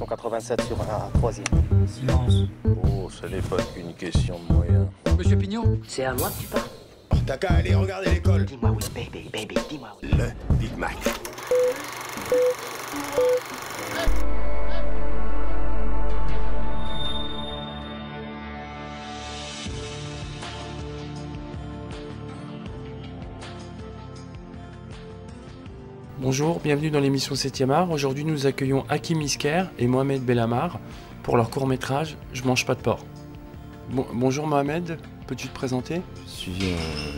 187 sur la 3e. Silence. Oh, ça n'est pas qu'une question de moyens. Monsieur Pignon. C'est à moi que tu parles. T'as qu'à aller regarder l'école. Dis-moi oui, baby, dis-moi oui. Le Big Mac. Bonjour, bienvenue dans l'émission 7e art. Aujourd'hui nous accueillons Hakim Isker et Mohamed Belhamar pour leur court-métrage « Je mange pas de porc ». Bonjour Mohamed, peux-tu te présenter? J'ai suivi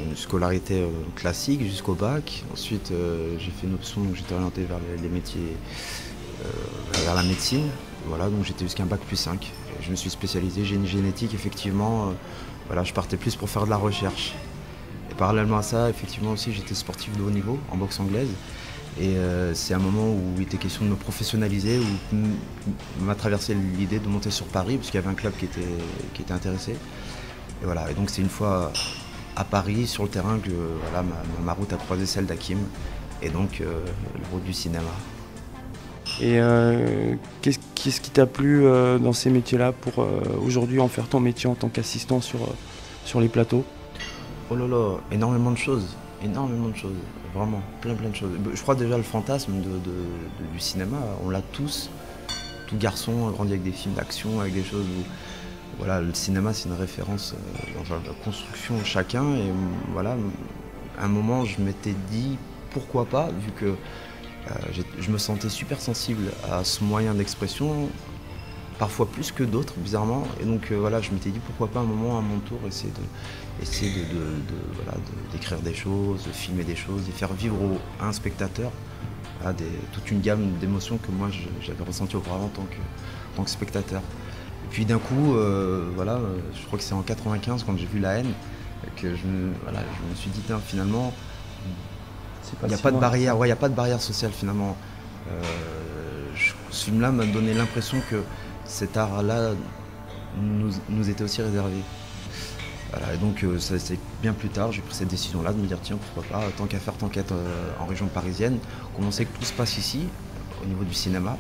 une scolarité classique jusqu'au bac. Ensuite j'ai fait une option, donc j'étais orienté vers les métiers, vers la médecine. Voilà, donc j'étais jusqu'à un bac plus 5. Je me suis spécialisé génie génétique, effectivement. Voilà, je partais plus pour faire de la recherche. Et parallèlement à ça, effectivement aussi, j'étais sportif de haut niveau en boxe anglaise. Et c'est un moment où il était question de me professionnaliser, où m'a traversé l'idée de monter sur Paris, parce qu'il y avait un club qui était intéressé. Et voilà, et donc c'est une fois à Paris, sur le terrain, que voilà, ma route a croisé celle d'Hakim, et donc la route du cinéma. Et qu'est-ce qui t'a plu dans ces métiers-là pour aujourd'hui en faire ton métier en tant qu'assistant sur les plateaux? Oh là là, énormément de choses, vraiment, plein de choses. Je crois déjà le fantasme du cinéma, on l'a tous, tout garçon a grandi avec des films d'action, avec des choses où voilà, le cinéma c'est une référence dans la construction de chacun, et voilà, à un moment je m'étais dit pourquoi pas, vu que je me sentais super sensible à ce moyen d'expression, parfois plus que d'autres bizarrement, et donc voilà, je m'étais dit pourquoi pas un moment à mon tour essayer d'écrire des choses, de filmer des choses, et faire vivre à un spectateur voilà, toute une gamme d'émotions que moi j'avais ressenties auparavant en tant que spectateur. Et puis d'un coup, voilà, je crois que c'est en 95 quand j'ai vu La Haine que je me suis dit finalement il n'y a pas de barrière, il n'y a pas de barrière sociale finalement. Ce film-là m'a donné l'impression que cet art-là nous était aussi réservé. Voilà, et donc c'est bien plus tard, j'ai pris cette décision-là de me dire tiens, pourquoi pas, tant qu'à faire, tant qu'être en région parisienne, comme on sait que tout se passe ici, au niveau du cinéma.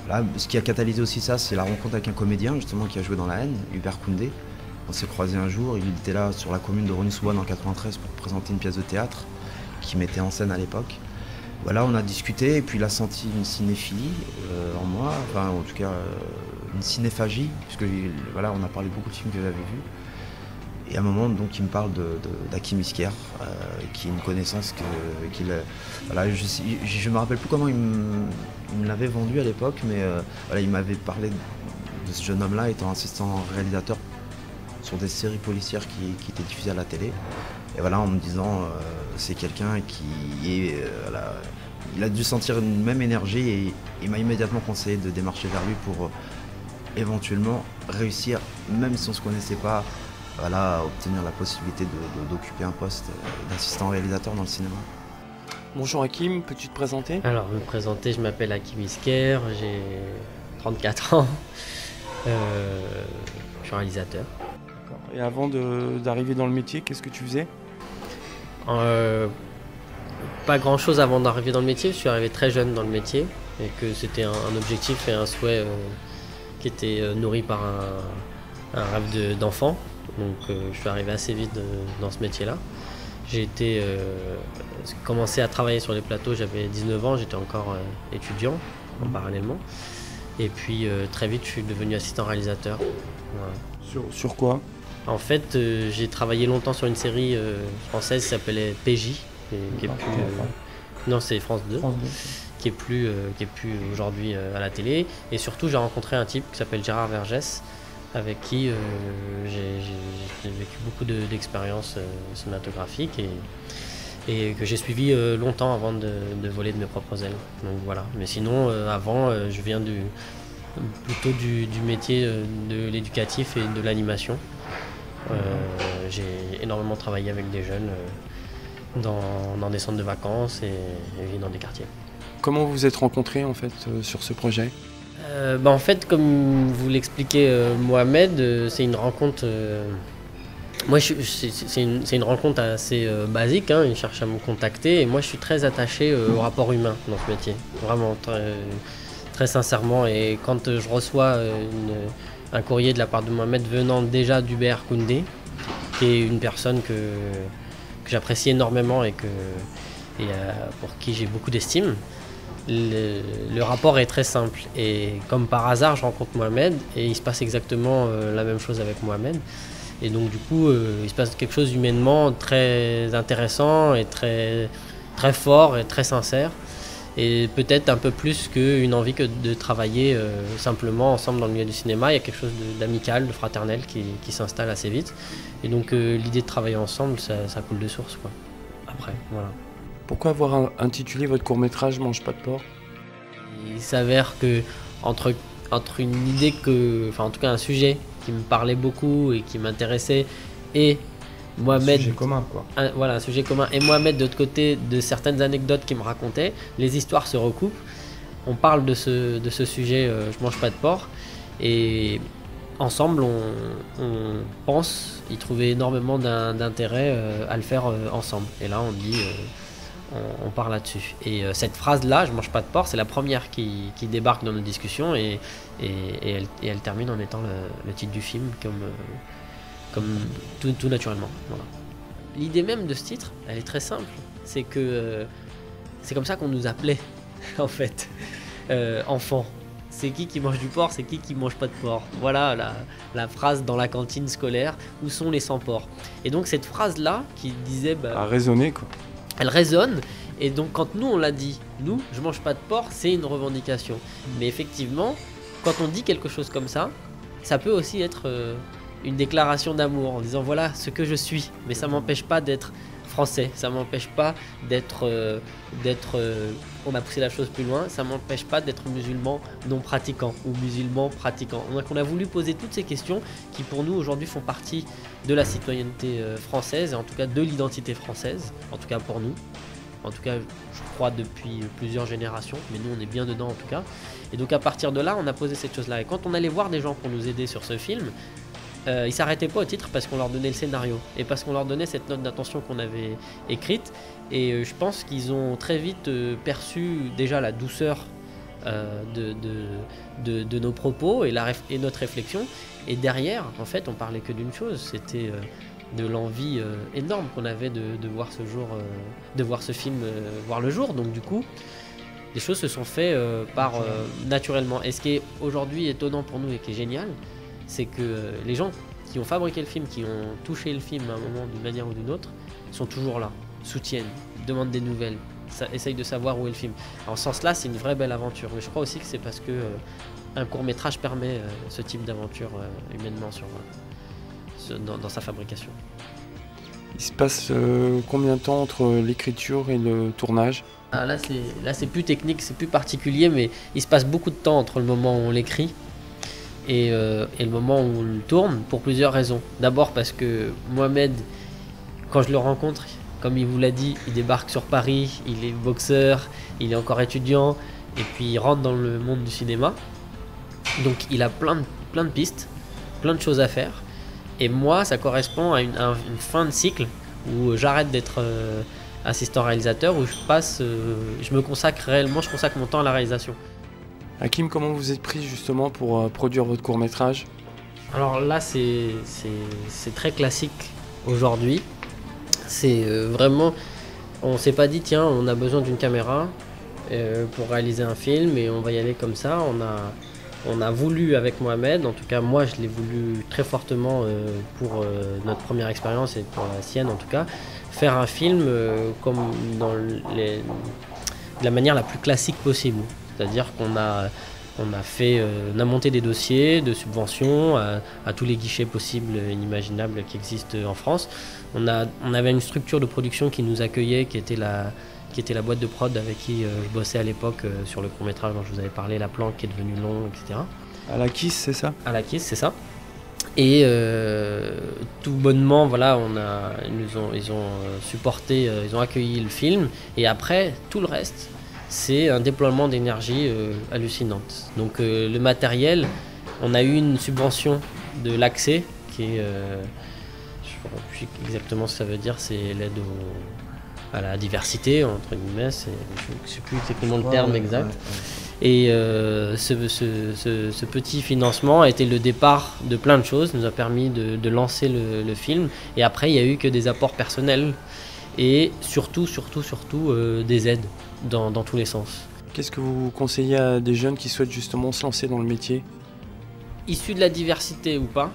Voilà, ce qui a catalysé aussi ça, c'est la rencontre avec un comédien justement qui a joué dans La Haine, Hubert Koundé. On s'est croisés un jour, il était là sur la commune de Rosny-sous-Bois en 93 pour présenter une pièce de théâtre qui mettait en scène à l'époque. Voilà, on a discuté et puis il a senti une cinéphilie en moi, enfin en tout cas une cinéphagie, puisque voilà, on a parlé beaucoup de films que j'avais vus. Et à un moment, donc, il me parle d'Hakim Isker, qui est une connaissance voilà, je me rappelle plus comment il me l'avait vendu à l'époque, mais voilà, il m'avait parlé de ce jeune homme-là étant assistant réalisateur sur des séries policières qui étaient diffusées à la télé. Et voilà, en me disant, c'est quelqu'un qui est... voilà, il a dû sentir une même énergie et il m'a immédiatement conseillé de démarcher vers lui pour éventuellement réussir, même si on ne se connaissait pas, voilà, obtenir la possibilité d'occuper un poste d'assistant réalisateur dans le cinéma. Bonjour Hakim, peux-tu te présenter? Alors, me présenter, je m'appelle Hakim Isker, j'ai 34 ans, je suis réalisateur. Et avant d'arriver dans le métier, qu'est-ce que tu faisais? Pas grand-chose avant d'arriver dans le métier, je suis arrivé très jeune dans le métier, et que c'était un objectif et un souhait qui était nourri par un rêve d'enfant. Donc je suis arrivé assez vite dans ce métier-là. J'ai commencé à travailler sur les plateaux, j'avais 19 ans, j'étais encore étudiant parallèlement. Et puis très vite je suis devenu assistant réalisateur. Voilà. Sur quoi? En fait j'ai travaillé longtemps sur une série française qui s'appelait PJ. Qui est plus, non, c'est France 2, qui est plus aujourd'hui à la télé. Et surtout j'ai rencontré un type qui s'appelle Gérard Vergès, avec qui j'ai vécu beaucoup d'expériences cinématographiques et que j'ai suivi longtemps avant de voler de mes propres ailes. Donc voilà. Mais sinon, avant, je viens plutôt du métier de l'éducatif et de l'animation. J'ai énormément travaillé avec des jeunes dans des centres de vacances et dans des quartiers. Comment vous vous êtes rencontrés en fait sur ce projet? En fait, comme vous l'expliquait Mohamed, c'est une rencontre. Moi, c'est une rencontre assez basique. Hein, il cherche à me contacter et moi, je suis très attaché au rapport humain dans ce métier. Vraiment très très sincèrement. Et quand je reçois un courrier de la part de Mohamed venant déjà d'Hubert Koundé, qui est une personne que j'apprécie énormément et pour qui j'ai beaucoup d'estime, le rapport est très simple. Et comme par hasard, je rencontre Mohamed et il se passe exactement la même chose avec Mohamed. Et donc du coup, il se passe quelque chose humainement très intéressant et très, très fort et très sincère. Et peut-être un peu plus qu'une envie que de travailler simplement ensemble dans le milieu du cinéma. Il y a quelque chose d'amical, de fraternel qui s'installe assez vite. Et donc l'idée de travailler ensemble, ça coule de source, quoi. Après, voilà. Pourquoi avoir intitulé votre court-métrage « Mange pas de porc » ? Il s'avère que entre une idée enfin en tout cas un sujet qui me parlait beaucoup et qui m'intéressait, et Mohamed, un sujet commun, quoi. Voilà, un sujet commun, et Mohamed de l'autre côté, de certaines anecdotes qu'il me racontait, les histoires se recoupent. On parle de ce sujet je mange pas de porc, et ensemble on pense y trouver énormément d'intérêt à le faire ensemble. Et là on dit on part là-dessus. Et cette phrase-là, je mange pas de porc, c'est la première qui débarque dans nos discussions, et elle termine en étant le titre du film, comme tout naturellement. Voilà. L'idée même de ce titre, elle est très simple. C'est que c'est comme ça qu'on nous appelait, en fait, enfants. C'est qui mange du porc, c'est qui mange pas de porc. Voilà la phrase dans la cantine scolaire, où sont les sans-porcs. Et donc cette phrase-là, qui disait... a résonné, quoi. Elle résonne, et donc quand nous on l'a dit, nous, je mange pas de porc, c'est une revendication. Mais effectivement, quand on dit quelque chose comme ça peut aussi être une déclaration d'amour, en disant voilà ce que je suis, mais ça m'empêche pas d'être français, ça m'empêche pas d'être, on a poussé la chose plus loin, ça m'empêche pas d'être musulman non pratiquant ou musulman pratiquant. Donc on a voulu poser toutes ces questions qui pour nous aujourd'hui font partie de la citoyenneté française, et en tout cas de l'identité française, en tout cas pour nous, en tout cas je crois depuis plusieurs générations, mais nous on est bien dedans en tout cas. Et donc à partir de là on a posé cette chose là, et quand on allait voir des gens pour nous aider sur ce film, ils s'arrêtaient pas au titre parce qu'on leur donnait le scénario et parce qu'on leur donnait cette note d'intention qu'on avait écrite, et je pense qu'ils ont très vite perçu déjà la douceur de nos propos et notre réflexion, et derrière en fait on parlait que d'une chose, c'était de l'envie énorme qu'on avait de voir ce film voir le jour. Donc du coup les choses se sont faites naturellement, et ce qui est aujourd'hui étonnant pour nous et qui est génial, c'est que les gens qui ont fabriqué le film, qui ont touché le film à un moment d'une manière ou d'une autre, sont toujours là, soutiennent, demandent des nouvelles, essayent de savoir où est le film. En ce sens-là, c'est une vraie belle aventure. Mais je crois aussi que c'est parce que un court-métrage permet ce type d'aventure humainement dans sa fabrication. Il se passe combien de temps entre l'écriture et le tournage ? Là, c'est plus technique, c'est plus particulier, mais il se passe beaucoup de temps entre le moment où on l'écrit et le moment où on le tourne, pour plusieurs raisons. D'abord parce que Mohamed, quand je le rencontre, comme il vous l'a dit, il débarque sur Paris, il est boxeur, il est encore étudiant, et puis il rentre dans le monde du cinéma. Donc il a plein de pistes, plein de choses à faire. Et moi, ça correspond à une fin de cycle où j'arrête d'être assistant réalisateur, où je me consacre réellement, je consacre mon temps à la réalisation. Hakim, comment vous êtes pris justement pour produire votre court-métrage ? Alors là, c'est très classique aujourd'hui. C'est vraiment, on s'est pas dit tiens, on a besoin d'une caméra pour réaliser un film et on va y aller comme ça. On a voulu avec Mohamed, en tout cas moi je l'ai voulu très fortement pour notre première expérience et pour la sienne en tout cas, faire un film comme de la manière la plus classique possible. C'est-à-dire qu'on a monté des dossiers de subventions à tous les guichets possibles et inimaginables qui existent en France. On avait une structure de production qui nous accueillait, qui était la boîte de prod avec qui je bossais à l'époque sur le court-métrage dont je vous avais parlé, La Planque, qui est devenu long, etc. À la Kiss, c'est ça ? À la Kiss, c'est ça. Et tout bonnement, voilà, ils ont supporté, ils ont accueilli le film. Et après, tout le reste, c'est un déploiement d'énergie hallucinante. Donc le matériel, on a eu une subvention de l'Accès, qui est, je ne sais plus exactement ce que ça veut dire, c'est l'aide à la diversité, entre guillemets, je ne sais plus exactement le terme exact. Et ce petit financement a été le départ de plein de choses, nous a permis de lancer le film. Et après, il n'y a eu que des apports personnels et surtout des aides dans tous les sens. Qu'est-ce que vous conseillez à des jeunes qui souhaitent justement se lancer dans le métier? Issus de la diversité ou pas,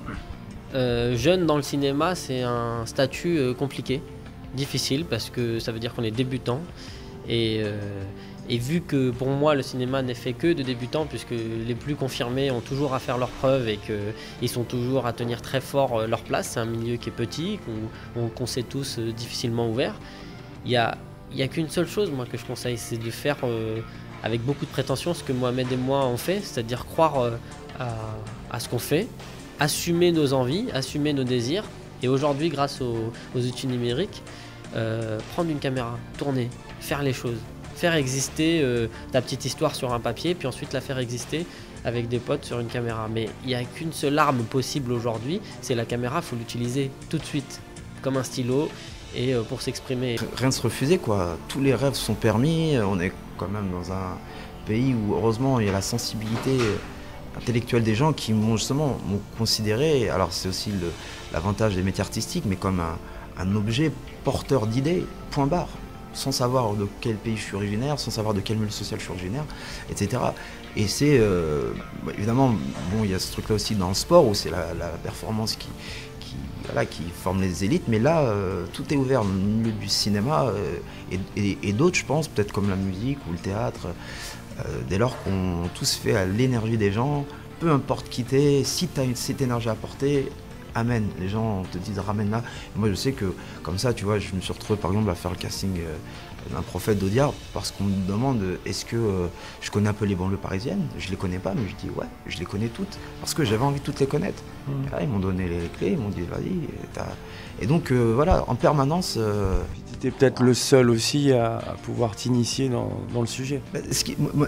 jeune dans le cinéma, c'est un statut compliqué, difficile, parce que ça veut dire qu'on est débutant. Et vu que pour moi le cinéma n'est fait que de débutants, puisque les plus confirmés ont toujours à faire leurs preuves et qu'ils sont toujours à tenir très fort leur place, c'est un milieu qui est petit, qu'on sait tous difficilement ouvert, il y a qu'une seule chose moi que je conseille, c'est de faire avec beaucoup de prétention ce que Mohamed et moi on fait, c'est-à-dire croire à ce qu'on fait, assumer nos envies, assumer nos désirs, et aujourd'hui grâce aux outils numériques, prendre une caméra, tourner, faire les choses, faire exister ta petite histoire sur un papier, puis ensuite la faire exister avec des potes sur une caméra. Mais il n'y a qu'une seule arme possible aujourd'hui, c'est la caméra, il faut l'utiliser tout de suite, comme un stylo, et pour s'exprimer. Rien ne se refusait, quoi. Tous les rêves sont permis, on est quand même dans un pays où heureusement il y a la sensibilité intellectuelle des gens qui m'ont considéré, alors c'est aussi l'avantage des métiers artistiques, mais comme un objet porteur d'idées, point barre. Sans savoir de quel pays je suis originaire, sans savoir de quel milieu social je suis originaire, etc. Et c'est, évidemment, bon, il y a ce truc-là aussi dans le sport, où c'est la performance qui forme les élites, mais là, tout est ouvert dans le milieu du cinéma, et d'autres, je pense, peut-être comme la musique ou le théâtre, dès lors qu'on tout se fait à l'énergie des gens, peu importe qui t'es, si tu as cette énergie à apporter, amène, les gens te disent ramène-la. Moi je sais que comme ça, tu vois, je me suis retrouvé par exemple à faire le casting d'un Prophète d'Audiard parce qu'on me demande est-ce que je connais un peu les banlieues parisiennes. Je les connais pas, mais je dis ouais, je les connais toutes parce que j'avais envie de toutes les connaître. Et là, ils m'ont donné les clés, ils m'ont dit vas-y. Et donc voilà, en permanence. Tu étais peut-être le seul aussi à pouvoir t'initier dans le sujet.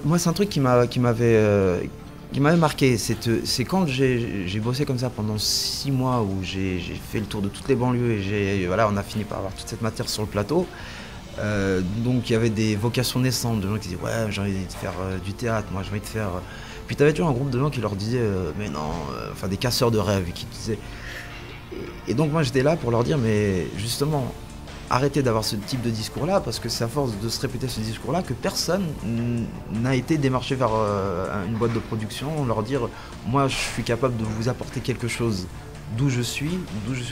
Moi c'est un truc qui m'avait marqué, c'est quand j'ai bossé comme ça pendant 6 mois où j'ai fait le tour de toutes les banlieues et voilà, on a fini par avoir toute cette matière sur le plateau. Donc il y avait des vocations naissantes, de gens qui disaient ouais, j'ai envie de faire du théâtre, moi j'ai envie de faire. Puis tu avais toujours un groupe de gens qui leur disaient mais non, enfin des casseurs de rêves qui disaient. Et donc moi j'étais là pour leur dire mais justement, arrêtez d'avoir ce type de discours-là, parce que c'est à force de se répéter ce discours-là que personne n'a été démarché vers une boîte de production, leur dire « moi je suis capable de vous apporter quelque chose d'où je suis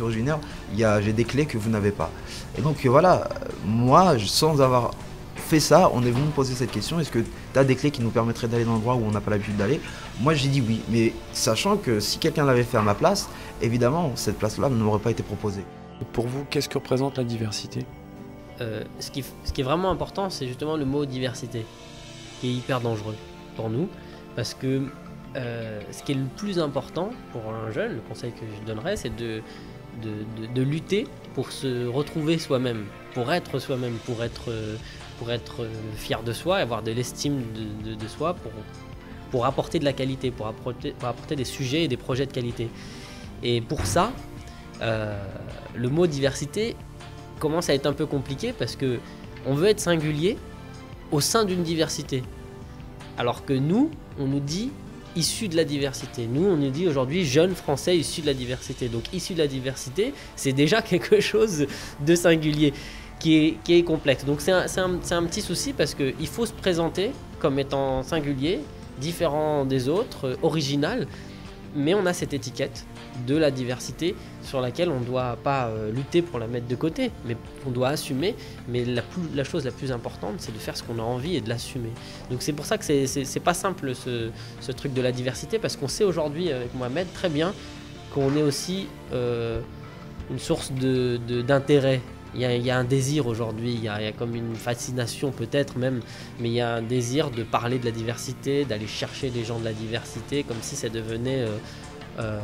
originaire, j'ai des clés que vous n'avez pas ». Et donc voilà, moi sans avoir fait ça, on est venu me poser cette question, est-ce que tu as des clés qui nous permettraient d'aller dans l'endroit où on n'a pas l'habitude d'aller? Moi j'ai dit oui, mais sachant que si quelqu'un l'avait fait à ma place, évidemment cette place-là ne m'aurait pas été proposée. Pour vous, qu'est-ce que représente la diversité? Ce qui est vraiment important, c'est justement le mot diversité, qui est hyper dangereux pour nous, parce que ce qui est le plus important pour un jeune, le conseil que je donnerais, c'est de lutter pour se retrouver soi-même, pour être soi-même, pour être fier de soi, avoir de l'estime de soi, pour apporter de la qualité, pour apporter des sujets et des projets de qualité. Et pour ça, le mot diversité commence à être un peu compliqué parce que on veut être singulier au sein d'une diversité. Alors que nous, on nous dit issus de la diversité. Nous, on nous dit aujourd'hui jeunes français issus de la diversité. Donc issus de la diversité, c'est déjà quelque chose de singulier qui est complexe. Donc c'est un petit souci parce qu'il faut se présenter comme étant singulier, différent des autres, original. Mais on a cette étiquette de la diversité sur laquelle on ne doit pas lutter pour la mettre de côté, mais on doit assumer. Mais la chose la plus importante, c'est de faire ce qu'on a envie et de l'assumer. Donc c'est pour ça que c'est pas simple ce truc de la diversité, parce qu'on sait aujourd'hui avec Mohamed très bien qu'on est aussi une source d'intérêt. Il y a un désir aujourd'hui, il y a comme une fascination peut-être même, mais il y a un désir de parler de la diversité, d'aller chercher les gens de la diversité, comme si ça devenait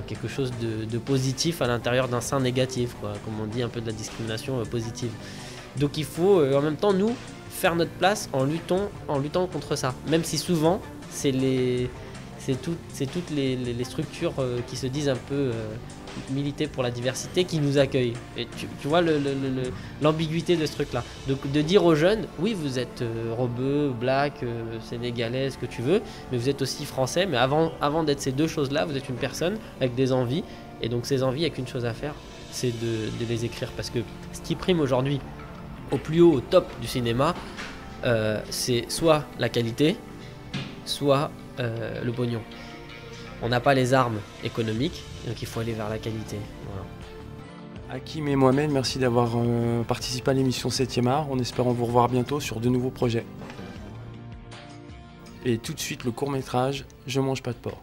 quelque chose de positif à l'intérieur d'un sein négatif, quoi, comme on dit un peu de la discrimination positive. Donc il faut en même temps nous faire notre place en luttant contre ça, même si souvent c'est toutes les structures qui se disent un peu militer pour la diversité qui nous accueille. Et tu vois l'ambiguïté de ce truc-là. De dire aux jeunes, oui, vous êtes rebeu, black, sénégalais, ce que tu veux, mais vous êtes aussi français. Mais avant d'être ces deux choses-là, vous êtes une personne avec des envies. Et donc ces envies, il n'y a qu'une chose à faire, c'est de les écrire. Parce que ce qui prime aujourd'hui, au plus haut, au top du cinéma, c'est soit la qualité, soit le pognon. On n'a pas les armes économiques, donc il faut aller vers la qualité. Voilà. Hakim et Mohamed, merci d'avoir participé à l'émission 7e art, en espérant vous revoir bientôt sur de nouveaux projets. Et tout de suite le court-métrage « Je mange pas de porc ».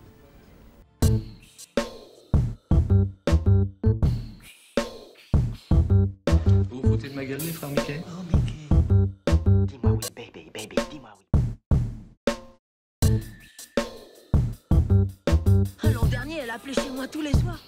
Vous vous foutez de ma gueule, les frères Mickey? Oh, Mickey. Dis-moi oui, baby, dis-moi oui. L'an dernier, elle appelait chez moi tous les soirs.